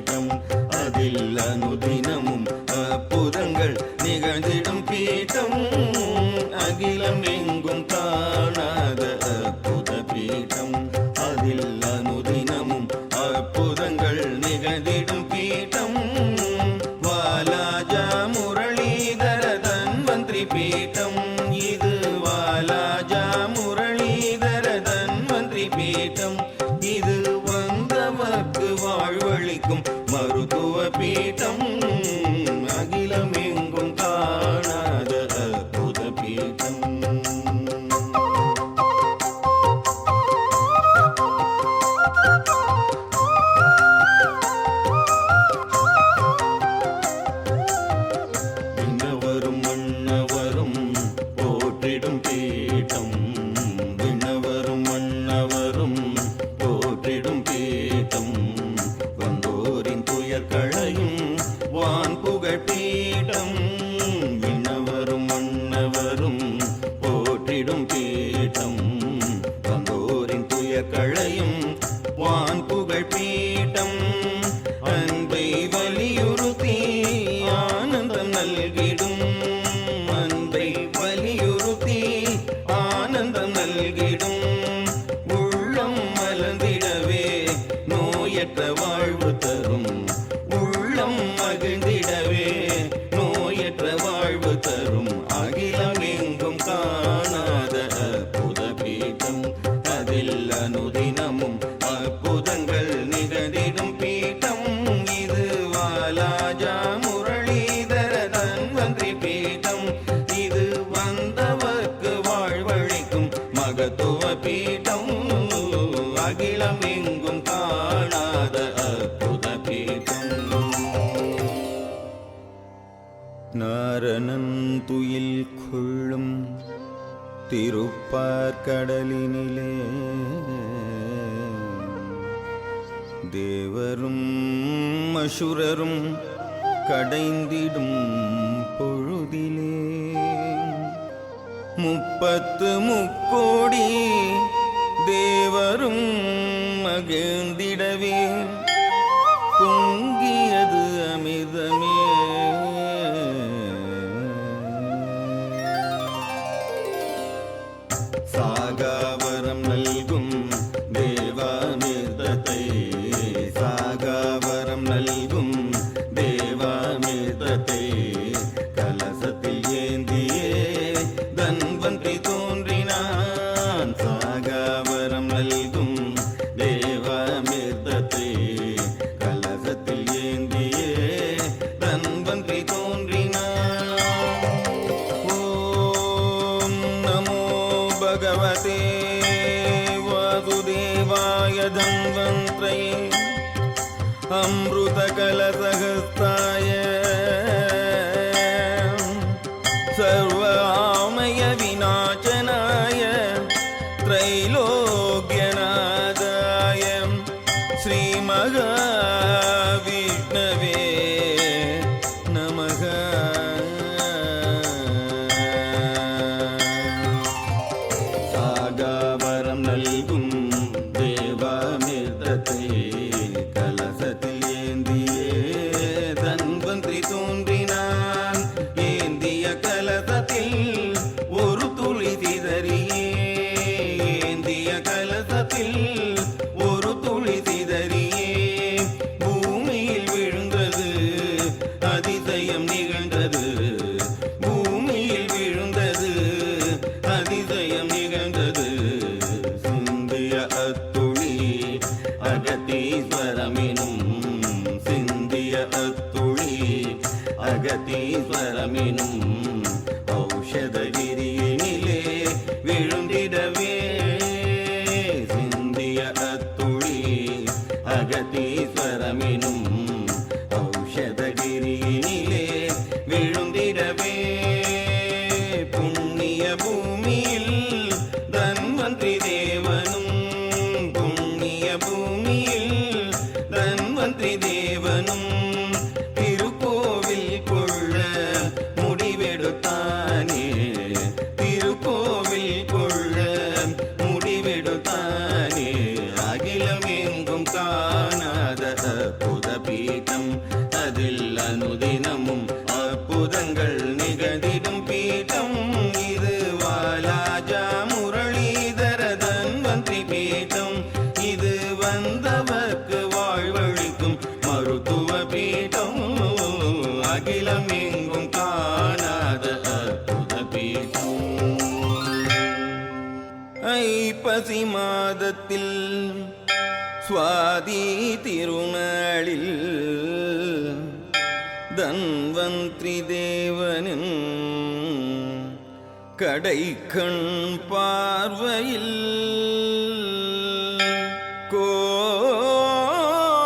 பீடம் அதில் அனுதினமும் அற்புதங்கள் நிகழ்ந்திடும் பீடம் அகிலம் எங்கும் காணாத அற்புத பீடம் அதில் அனுதினமும் அற்புதங்கள் நிகழ்ந்திடும் பீடம் வாலாஜா முரளீதர தன்வந்திரி பீடம் இது வாலாஜா முரளீதர தன்வந்திரி பீடம் இது வந்தவர்க்கு வாழ்வளிக்கும் மருத்துவ பீடம் அகிலம் எங்கும் காணாத அற்புத பீடம் விண்ணவரும் மன்னவரும் போற்றிடும் பீடம் விண்ணவரும் மன்னவரும் போற்றிடும் பீடம் வந்தோரின் துயர்களையும் வான் புகழ் பீடம் விண்ணவரும் மன்னவரும் போற்றிடும் பீடம் வந்தோரின் துயர்களையும் வான் புகழ் பீடம் அன்பை வலியுறுத்தி ஆனந்தம் நல்கிடும் அன்பை வலியுறுத்தி ஆனந்தம் நல்கிடும் உள்ளம் மலர்ந்திடவே நோயற்ற வாழ்வு தரும் உள்ளம் மகிழ்ந்திடவே நோயற்ற வாழ்வு தரும் அகிலம் எங்கும் காணாத அற்புத பீடம் அதில் அனுதினமும் அற்புதங்கள் நிகழ்ந்திடும் பீடம் இது வாலாஜா முரளீதர தன்வந்திரி பீடம் இது வந்தவர்க்கு வாழ்வழிக்கும் மகத்துவ பீடம் அகிலம் எங்கும் காணாத அற்புத பீடம் நாரணன் துயில் கொள்ளும் திருப்பார்கடலினிலே தேவரும் அசுரரும் கடைந்திடும் பொழுதிலே 30 தேவரும் மகிழ்ந்திடவே பொங்கியது அமிர்தமே சாகாவரம் நல்கும் தேவாமிர்தத்தை சாகாவரம் நல்கும் தேவாமிர்தத்தை கலசத்தில் ஏந்தியே தன்வந்திரி தோன்றினான் சாகாவரம் நல்கும் தேவாமிர்தத்தை கலசத்தில் ஏந்தியே தன்வந்திரி தோன்றினான் ஓம் நமோ भगवते वासुदेवाय धन्वन्त्रये अमृतकलशहस्ताय सर्वामय विनाशनाय त्रैलोक्यनाथाय श्रीमहाविष्णवे नमः சாகாவரம் நல்கும் தேவாமிர்தத்தை கலசத்தில் ஏந்தியே தன்வந்திரி தோன்றினான் ஏந்திய கலசத்தில் ஒரு துளி சிதறியே ஏந்திய கலசத்தில் ஒரு துளி சிதறியே பூமியில் விழுந்தது அதிசயம் நிகழ்ந்தது பூமியில் விழுந்தது அதிசயம் நிகழ்ந்தது சிந்திய அத்துளி அகத்தீஸ்வரமெனும் சிந்திய அத்துளி அகத்தீஸ்வரமெனும் ஔஷதகிரியினிலே விழுந்திடவே சிந்திய அத்துளி அகத்தீஸ்வரமெனும் ஔஷதகிரியினிலே விழுந்திடவே புண்ணிய பூமியில் தன்வந்திரி தேவனும் புண்ணிய பூமியில் தன்வந்திரி தேவனும் திருக்கோவில் கொள்ள முடிவெடுத்தானே திருக்கோவில் கொள்ள முடிவெடுத்தானே அகிலம் எங்கும் காணாத புத பீடம், அதில் அனுதினமும் அற்புதங்கள் நிகழ்ந்திடும் பீடம். இது வாலாஜா முரளிதர தன்வந்திரி பீடம். இது வந்தவர்க்கு வாழ்வழிக்கும் மருத்துவ பீடம். அகிலம் எங்கும் காணாத அற்புத பீடம். ஐப்பசி மாதத்தில் சுவாதி திருநாளில் தன்வந்திரி தேவனின் கடைக்கண் பார்வையில்